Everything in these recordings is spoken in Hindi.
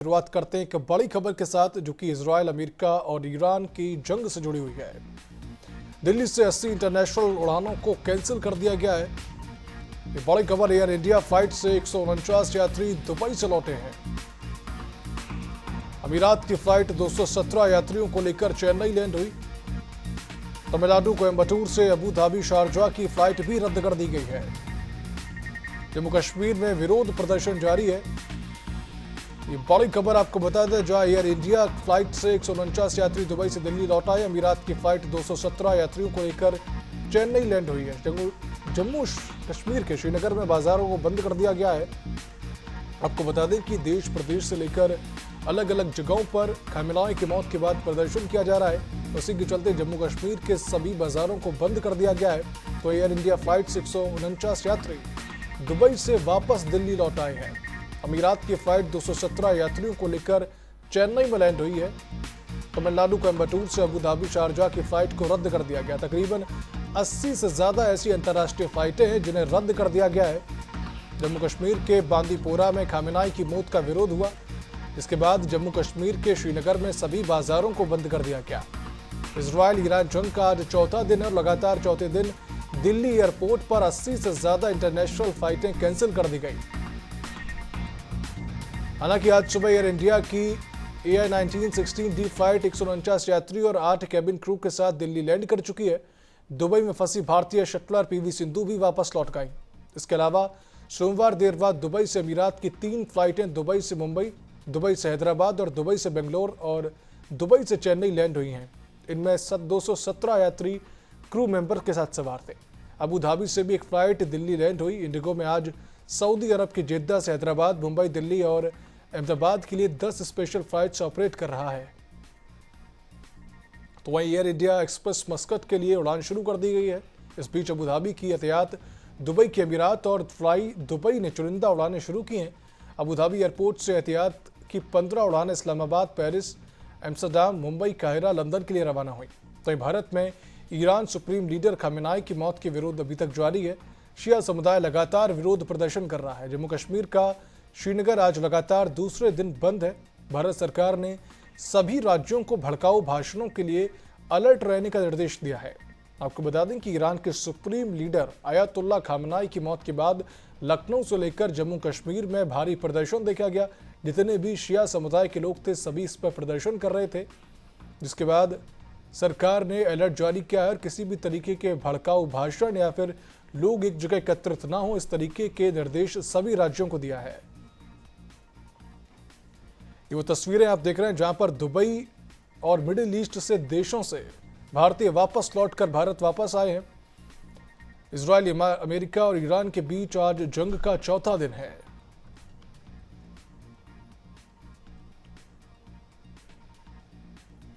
शुरुआत करते हैं एक बड़ी खबर के साथ जो कि इजराइल, अमेरिका और ईरान की जंग से जुड़ी हुई है। दिल्ली से 80 इंटरनेशनल उड़ानों को कैंसिल कर दिया गया है। ये बड़ी खबर, एयर इंडिया फ्लाइट से 149 यात्री दुबई से लौटे हैं। अमीरात की फ्लाइट 217 यात्रियों को लेकर चेन्नई लैंड हुई। तमिलनाडु कोयम्बटूर से अबू धाबी शारजाह की फ्लाइट भी रद्द कर दी गई है। जम्मू कश्मीर में विरोध प्रदर्शन जारी है। ये बड़ी खबर आपको बता दें, जहां एयर इंडिया फ्लाइट से 149 यात्री दुबई से दिल्ली लौट आए। अमीरात की फ्लाइट 217 यात्रियों को लेकर चेन्नई लैंड हुई है। जम्मू कश्मीर के श्रीनगर में बाजारों को बंद कर दिया गया है। आपको बता दें कि देश प्रदेश से लेकर अलग अलग जगहों पर खामिलाओं की मौत के बाद प्रदर्शन किया जा रहा है। उसी के चलते जम्मू कश्मीर के सभी बाजारों को बंद कर दिया गया है। तो एयर इंडिया फ्लाइट से 149 यात्री दुबई से वापस दिल्ली लौट आए हैं। अमीरात की फ्लाइट 217 यात्रियों को लेकर चेन्नई में लैंड हुई है। तमिलनाडु कोयम्बटूर से अबू धाबी शारजाह की फ्लाइट को रद्द कर दिया गया। तकरीबन 80 से ज्यादा ऐसी अंतर्राष्ट्रीय फ्लाइटें हैं जिन्हें रद्द कर दिया गया है। जम्मू कश्मीर के बांदीपोरा में खामिनाई की मौत का विरोध हुआ। इसके बाद जम्मू कश्मीर के श्रीनगर में सभी बाजारों को बंद कर दिया गया। इजराइल ईरान जंग का आज चौथा दिन है और लगातार चौथे दिन दिल्ली एयरपोर्ट पर 80 से ज्यादा इंटरनेशनल फ्लाइटें कैंसिल कर दी गई। हालांकि आज सुबह एयर इंडिया की AI-1916D फ्लाइट 149 यात्री और 8 कैबिन क्रू के साथ दिल्ली लैंड कर चुकी है। दुबई में फंसी भारतीय शटलर PV सिंधु भी वापस लौट गई। इसके अलावा सोमवार देर रात दुबई से अमीरात की 3 फ्लाइटें दुबई से मुंबई, दुबई से हैदराबाद और दुबई से बेंगलोर और दुबई से चेन्नई लैंड हुई हैं। इनमें 217 यात्री क्रू मेंबर के साथ सवार थे। अबू धाबी से भी एक फ्लाइट दिल्ली लैंड हुई। इंडिगो में आज सऊदी अरब की जेद्दा से हैदराबाद, मुंबई, दिल्ली और अहमदाबाद के लिए 10 स्पेशल फ्लाइट्स ऑपरेट कर रहा है। तो वहीं एयर इंडिया एक्सप्रेस मस्कत के लिए उड़ान शुरू कर दी गई है। इस बीच अबू धाबी की एहतियात दुबई के अमीरात और फ्लाई दुबई ने चुनिंदा उड़ानें शुरू की हैं। अबू धाबी एयरपोर्ट से एहतियात की 15 उड़ानें Islamabad, Paris, Amsterdam, Mumbai, Cairo, London के लिए रवाना हुई। तो भारत में ईरान सुप्रीम लीडर खामेनेई की मौत के विरोध अभी तक जारी है। शिया समुदाय लगातार विरोध प्रदर्शन कर रहा है। जम्मू कश्मीर का श्रीनगर आज लगातार दूसरे दिन बंद है। भारत सरकार ने सभी राज्यों को भड़काऊ भाषणों के लिए अलर्ट रहने का निर्देश दिया है। आपको बता दें कि ईरान के सुप्रीम लीडर अयातुल्ला खामेनेई की मौत के बाद लखनऊ से लेकर जम्मू कश्मीर में भारी प्रदर्शन देखा गया। जितने भी शिया समुदाय के लोग थे सभी इस पर प्रदर्शन कर रहे थे, जिसके बाद सरकार ने अलर्ट जारी किया है और किसी भी तरीके के भड़काऊ भाषण या फिर लोग एक जगह एकत्रित ना हो, इस तरीके के निर्देश सभी राज्यों को दिया है। ये वो तस्वीरें आप देख रहे हैं जहां पर दुबई और मिडिल ईस्ट से देशों से भारतीय वापस लौटकर भारत वापस आए हैं। इजराइल, अमेरिका और ईरान के बीच आज जंग का चौथा दिन है।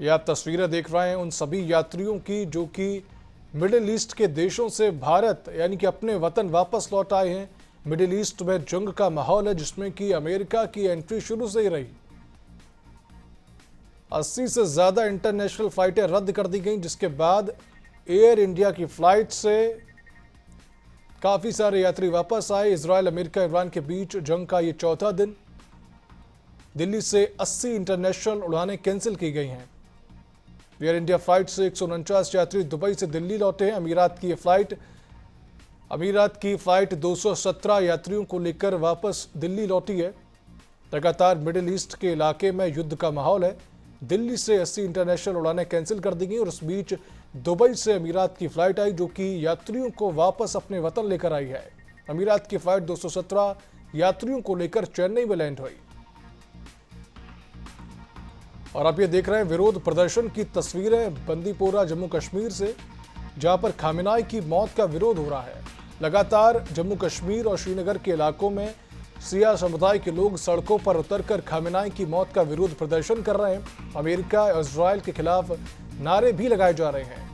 ये आप तस्वीरें देख रहे हैं उन सभी यात्रियों की जो कि मिडिल ईस्ट के देशों से भारत यानी कि अपने वतन वापस लौट आए हैं। मिडिल ईस्ट में जंग का माहौल है जिसमें कि अमेरिका की एंट्री शुरू से ही रही। 80 से ज्यादा इंटरनेशनल फ्लाइटें रद्द कर दी गईं, जिसके बाद एयर इंडिया की फ्लाइट से काफी सारे यात्री वापस आए। इजराइल, अमेरिका, ईरान के बीच जंग का ये चौथा दिन। दिल्ली से 80 इंटरनेशनल उड़ानें कैंसिल की गई हैं। एयर इंडिया फ्लाइट से 149 यात्री दुबई से दिल्ली लौटे हैं। अमीरात की फ्लाइट 217 यात्रियों को लेकर वापस दिल्ली लौटी है। लगातार मिडिल ईस्ट के इलाके में युद्ध का माहौल है। दिल्ली से 80 इंटरनेशनल उड़ानें कैंसिल कर दी गई और उस बीच दुबई से अमीरात की फ्लाइट आई जो कि यात्रियों को वापस अपने वतन लेकर आई है। अमीरात की फ्लाइट 217 यात्रियों को लेकर चेन्नई में लैंड हुई। और आप ये देख रहे हैं विरोध प्रदर्शन की तस्वीरें बंदीपोरा, जम्मू कश्मीर से, जहां पर खामेनेई की मौत का विरोध हो रहा है। लगातार जम्मू कश्मीर और श्रीनगर के इलाकों में शिया समुदाय के लोग सड़कों पर उतरकर खामेनेई की मौत का विरोध प्रदर्शन कर रहे हैं। अमेरिका और इजराइल के खिलाफ नारे भी लगाए जा रहे हैं।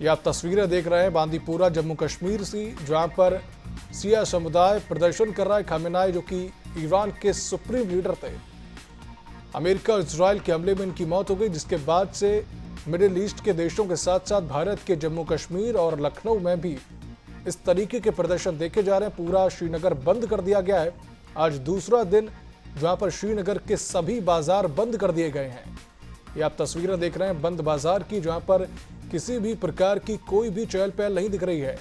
ये आप तस्वीरें देख रहे हैं बांदीपोरा, जम्मू कश्मीर से, जहां पर शिया समुदाय प्रदर्शन कर रहा है। खामेनेई जो कि ईरान के सुप्रीम लीडर थे, अमेरिका और इजराइल के हमले में इनकी मौत हो गई, जिसके बाद से मिडिल ईस्ट के देशों के साथ साथ भारत के जम्मू कश्मीर और लखनऊ में भी इस तरीके के प्रदर्शन देखे जा रहे हैं। पूरा श्रीनगर बंद कर दिया गया है। आज दूसरा दिन जहां पर श्रीनगर के सभी बाजार बंद कर दिए गए हैं। ये आप तस्वीरें देख रहे हैं बंद बाजार की, जहां पर किसी भी प्रकार की कोई भी चहल पहल नहीं दिख रही है।